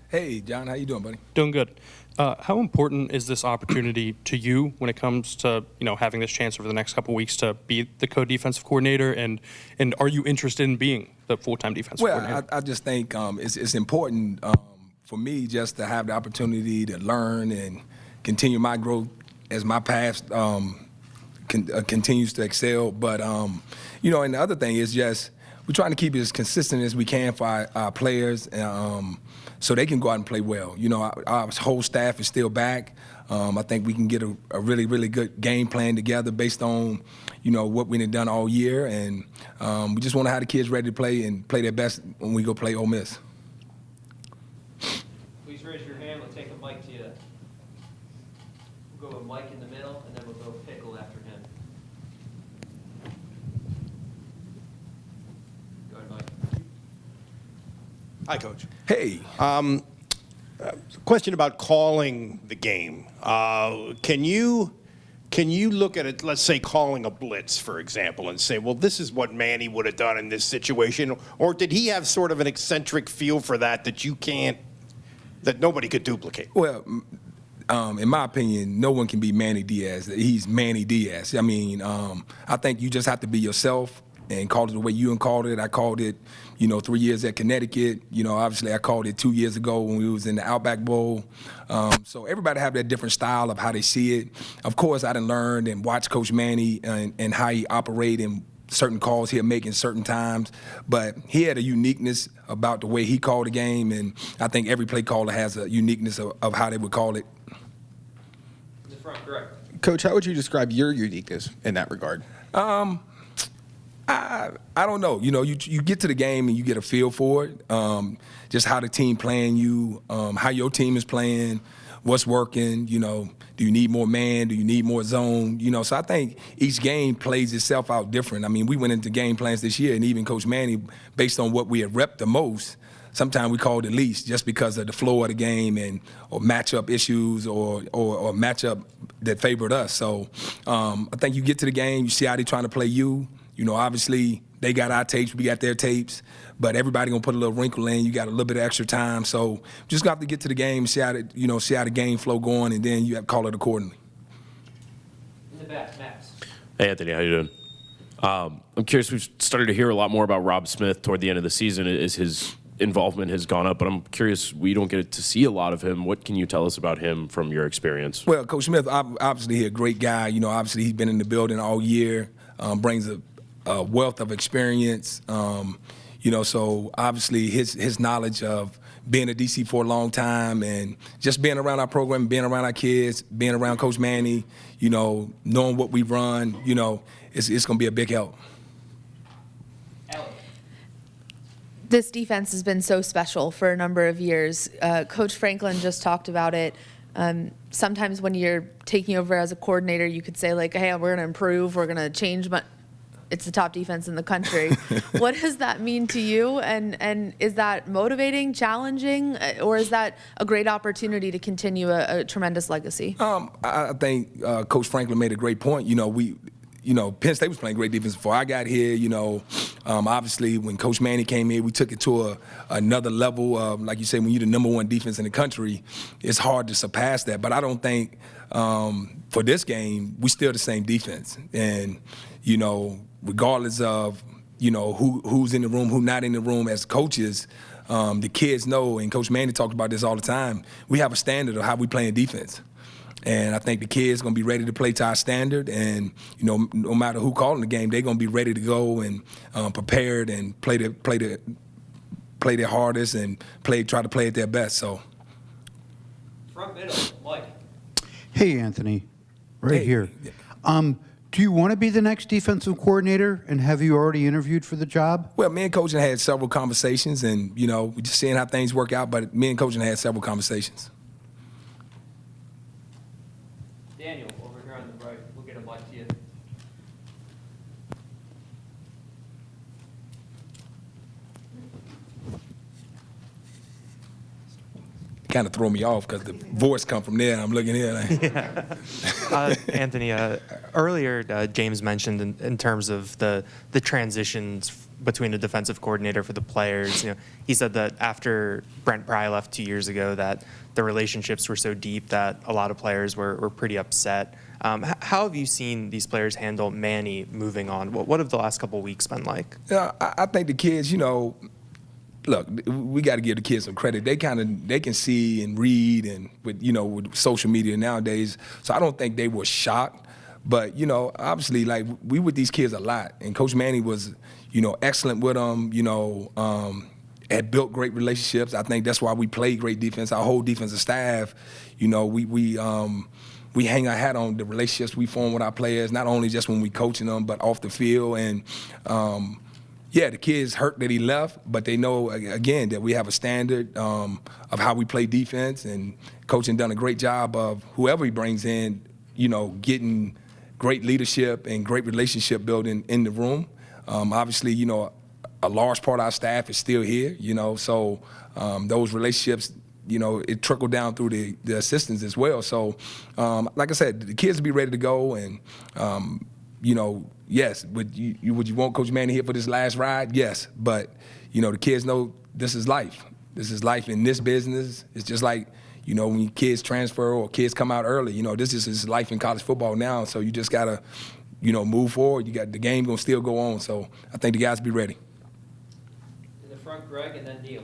Hey, John, how you doing, buddy? Doing good. How important is this opportunity to you when it comes to having this chance over the next couple of weeks to be the co-defensive coordinator, and are you interested in being the full-time defensive coordinator? Well, I just think it's important for me just to have the opportunity to learn and continue my growth as my past continues to excel. But and the other thing is just we're trying to keep it as consistent as we can for our players. So they can go out and play well. Our whole staff is still back. I think we can get a really, really good game plan together based on, what we've done all year. And we just want to have the kids ready to play and play their best when we go play Ole Miss. Please raise your hand. We'll take a mic to you. We'll go with Mike in the middle, and then we'll go Pickle after him. Go ahead, Mike. Hi, Coach. Hey. Question about calling the game. Can you look at it, let's say calling a blitz, for example, and say, well, this is what Manny would have done in this situation? Or did he have sort of an eccentric feel for that that nobody could duplicate? Well, in my opinion, no one can be Manny Diaz. He's Manny Diaz. I mean, I think you just have to be yourself and call it the way you called it. I called it, 3 years at Connecticut. Obviously I called it 2 years ago when we was in the Outback Bowl. So everybody have that different style of how they see it. Of course, I done learned and watched Coach Manny and how he operate and certain calls he'll make in certain times. But he had a uniqueness about the way he called the game, and I think every play caller has a uniqueness of how they would call it. In the front, correct. Coach, how would you describe your uniqueness in that regard? I don't know. You get to the game and you get a feel for it. Just how the team playing you, how your team is playing, what's working. Do you need more man? Do you need more zone? So I think each game plays itself out different. I mean, we went into game plans this year, and even Coach Manny, based on what we had repped the most, sometimes we called the least just because of the flow of the game or matchup issues or matchup that favored us. So I think you get to the game, you see how they're trying to play you. Obviously they got our tapes, we got their tapes, but everybody gonna put a little wrinkle in. You got a little bit of extra time, so just got to get to the game, see how the game flow going, and then you have to call it accordingly. In the back, Max. Hey, Anthony, how you doing? I'm curious. We've started to hear a lot more about Rob Smith toward the end of the season as his involvement has gone up, but I'm curious. We don't get to see a lot of him. What can you tell us about him from your experience? Well, Coach Smith, obviously he's a great guy. Obviously he's been in the building all year, brings a wealth of experience, so obviously his knowledge of being a DC for a long time and just being around our program, being around our kids, being around Coach Manny, knowing what we run, it's going to be a big help. This defense has been so special for a number of years. Coach Franklin just talked about it. Sometimes when you're taking over as a coordinator, you could say, like, hey, we're going to improve, we're going to change, but it's the top defense in the country. What does that mean to you? And is that motivating, challenging, or is that a great opportunity to continue a tremendous legacy? I think Coach Franklin made a great point. Penn State was playing great defense before I got here. Obviously when Coach Manny came here, we took it to another level. Like you say, when you're the #1 defense in the country, it's hard to surpass that. But I don't think for this game, we still the same defense. And regardless of who's in the room, who's not in the room, as coaches, the kids know, and Coach Manny talks about this all the time. We have a standard of how we play in defense. And I think the kids going to be ready to play to our standard, and no matter who calling the game, they're going to be ready to go and prepared and play their hardest and try to play at their best. So, Front middle, Mike. Hey, Anthony, right here. Do you want to be the next defensive coordinator, and have you already interviewed for the job? Well, me and Coach had several conversations, and we're just seeing how things work out. But me and Coach had several conversations. Daniel, over here on the right. We'll get a mic to you. Kind of throw me off because the voice come from there. And I'm looking here. Anthony, earlier James mentioned in terms of the transitions between a defensive coordinator for the players. He said that after Brent Pry left 2 years ago, that the relationships were so deep that a lot of players were pretty upset. How have you seen these players handle Manny moving on? What have the last couple of weeks been like? Yeah, I think the kids, look, we got to give the kids some credit. They can see and read, and with social media nowadays. So I don't think they were shocked. But obviously, like, we with these kids a lot, and Coach Manny was, excellent with them. Had built great relationships. I think that's why we played great defense. Our whole defensive staff, we hang our hat on the relationships we form with our players, not only just when we coaching them, but off the field. And the kids hurt that he left, but they know, again, that we have a standard of how we play defense, and coaching done a great job of whoever he brings in, getting great leadership and great relationship building in the room. Obviously, a large part of our staff is still here, so those relationships, it trickled down through the assistants as well. So, like I said, the kids will be ready to go, and, yes, would you want Coach Manny here for this last ride? Yes, but, the kids know this is life. This is life in this business. It's just like, when kids transfer or kids come out early, this is life in college football now. So you just got to, move forward. You got the game going to still go on. So I think the guys be ready. In the front, Greg, and then Neil.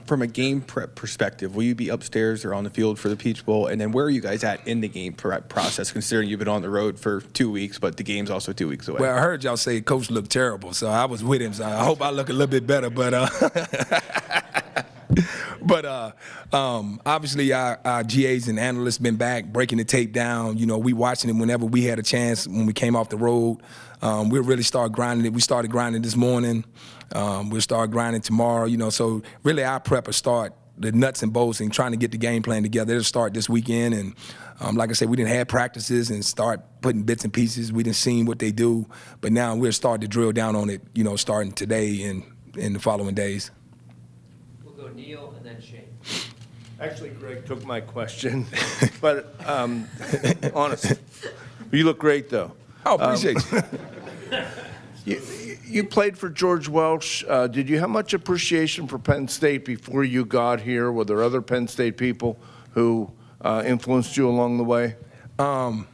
From a game prep perspective, will you be upstairs or on the field for the Peach Bowl? And then where are you guys at in the game prep process, considering you've been on the road for 2 weeks, but the game's also 2 weeks away? Well, I heard y'all say Coach looked terrible, so I was with him. So I hope I look a little bit better. But obviously our GAs and analysts been back breaking the tape down. We watching it whenever we had a chance when we came off the road. We really started grinding it. We started grinding this morning. We'll start grinding tomorrow. So really our prep will start the nuts and bolts and trying to get the game plan together. It'll start this weekend. And like I said, we didn't have practices and start putting bits and pieces. We didn't see what they do. But now we'll start to drill down on it, starting today and in the following days. We'll go Neil and then Shane. Actually, Greg took my question, but honestly, you look great, though. Oh, appreciate you. You played for George Welsh. Did you have much appreciation for Penn State before you got here? Were there other Penn State people who influenced you along the way? I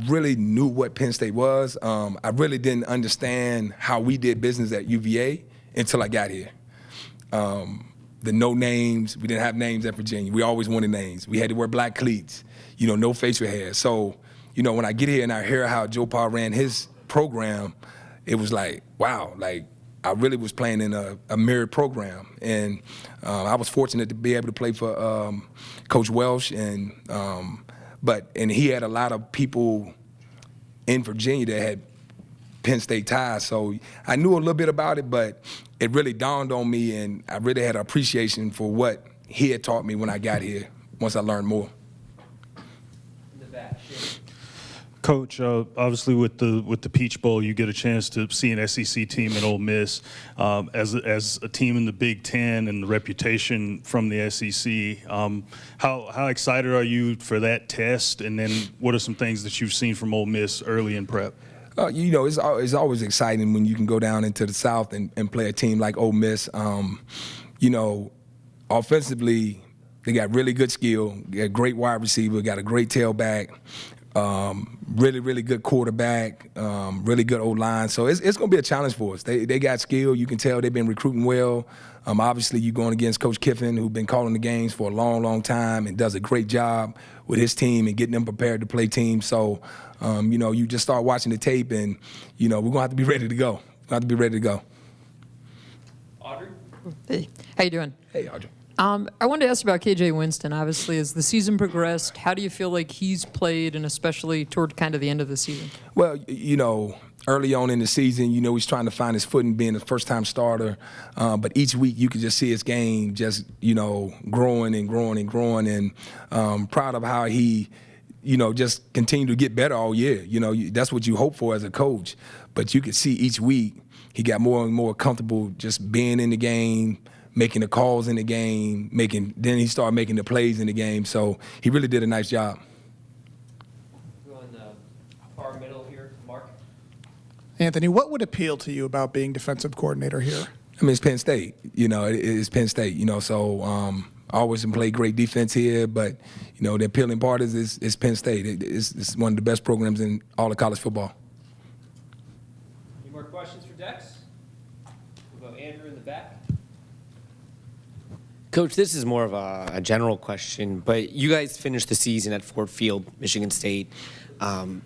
really knew what Penn State was. I really didn't understand how we did business at UVA until I got here. The no names, we didn't have names at Virginia. We always wanted names. We had to wear black cleats, no facial hair. So, when I get here and I hear how Joe Pa ran his program, it was like, wow, like I really was playing in a mirrored program. And I was fortunate to be able to play for Coach Welsh, and he had a lot of people in Virginia that had Penn State ties. So I knew a little bit about it, but it really dawned on me, and I really had an appreciation for what he had taught me when I got here once I learned more. In the back, Shane. Coach, obviously with the Peach Bowl, you get a chance to see an SEC team in Ole Miss. As a team in the Big Ten and the reputation from the SEC, how excited are you for that test? And then what are some things that you've seen from Ole Miss early in prep? It's always exciting when you can go down into the South and play a team like Ole Miss. Offensively, they got really good skill. They got a great wide receiver, got a great tailback. Really, really good quarterback, really good O-line. So it's going to be a challenge for us. They got skill. You can tell they've been recruiting well. Obviously, you're going against Coach Kiffin, who's been calling the games for a long, long time and does a great job with his team and getting them prepared to play teams. So, you just start watching the tape and, we're going to have to be ready to go. Audrey? Hey, how you doing? Hey, Audrey. I wanted to ask about KJ Winston. Obviously, as the season progressed, how do you feel like he's played, and especially toward kind of the end of the season? Well, early on in the season, he's trying to find his footing, being a first-time starter. But each week, you can just see his game just, growing and growing and growing. And proud of how he, just continue to get better all year. That's what you hope for as a coach. But you could see each week he got more and more comfortable just being in the game, making the calls in the game, then he started making the plays in the game. So he really did a nice job. Go in the far middle here, Mark. Anthony, what would appeal to you about being defensive coordinator here? I mean, it's Penn State. It's Penn State. So I always play great defense here, but the appealing part is Penn State. It's one of the best programs in all of college football. Any more questions for Dex? We'll go Andrew in the back. Coach, this is more of a general question, but you guys finished the season at Ford Field, Michigan State.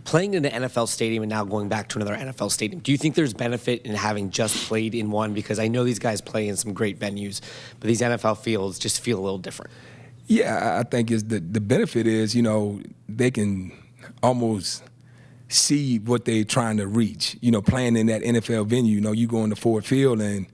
Playing in an NFL stadium and now going back to another NFL stadium, do you think there's benefit in having just played in one? Because I know these guys play in some great venues, but these NFL fields just feel a little different. Yeah, I think the benefit is, they can almost see what they're trying to reach. Playing in that NFL venue, you go into Ford Field and,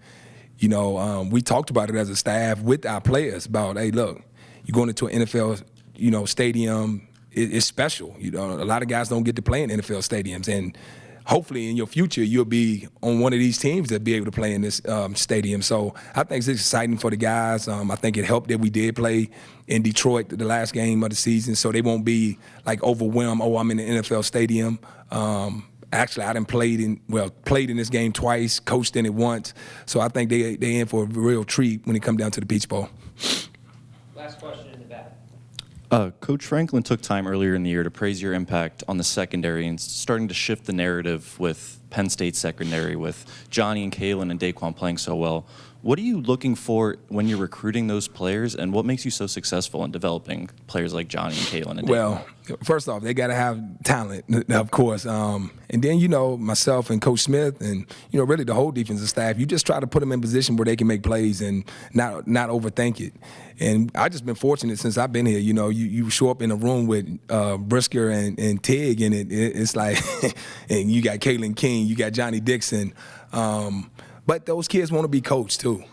we talked about it as a staff with our players about, hey, look, you're going into an NFL, stadium. It's special. A lot of guys don't get to play in NFL stadiums, and hopefully in your future you'll be on one of these teams that be able to play in this stadium. So I think it's exciting for the guys. I think it helped that we did play in Detroit the last game of the season, so they won't be like overwhelmed. Oh, I'm in the NFL stadium. Actually, I done played in this game twice, coached in it once. So I think they in for a real treat when it comes down to the Peach Bowl. Last question in the back. Coach Franklin took time earlier in the year to praise your impact on the secondary and starting to shift the narrative with Penn State secondary, with Johnny and Kalen and Daquan playing so well. What are you looking for when you're recruiting those players, and what makes you so successful in developing players like Johnny and Kalen and Daquan? Well, first off, they got to have talent, of course. And then, myself and Coach Smith and, really the whole defensive staff, you just try to put them in position where they can make plays and not overthink it. And I just been fortunate since I've been here. You show up in a room with Brisker and Tig, and it's like, and you got Kalen King, you got Johnny Dixon. But those kids want to be coached too.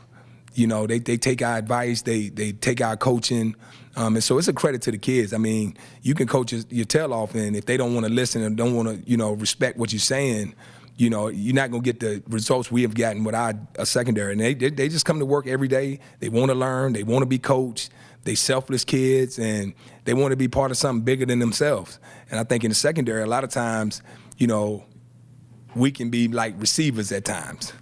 They take our advice, they take our coaching. And so it's a credit to the kids. I mean, you can coach your tail off, and if they don't want to listen and don't want to, respect what you're saying, you're not going to get the results we have gotten with our secondary. And they just come to work every day. They want to learn. They want to be coached. They selfless kids, and they want to be part of something bigger than themselves. And I think in the secondary, a lot of times, we can be like receivers at times.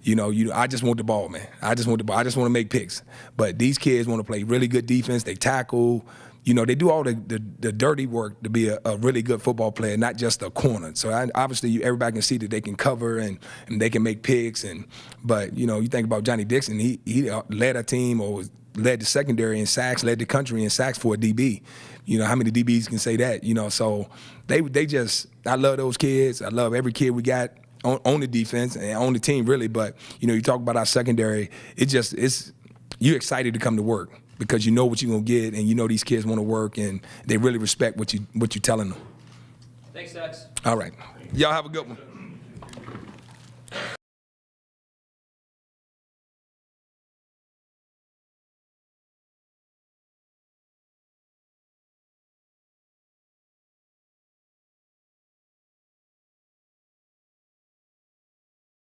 I just want the ball, man. I just want the ball. I just want to make picks. But these kids want to play really good defense. They tackle. They do all the dirty work to be a really good football player, not just a corner. So obviously everybody can see that they can cover and they can make picks. But you think about Johnny Dixon. He led a team or led the secondary in sacks, led the country in sacks for a DB. How many DBs can say that? So they just – I love those kids. I love every kid we got on the defense and on the team, really. But, you talk about our secondary, you're excited to come to work because you know what you're going to get, and these kids want to work, and they really respect what you're telling them. Thanks, Dex. All right. Y'all have a good one.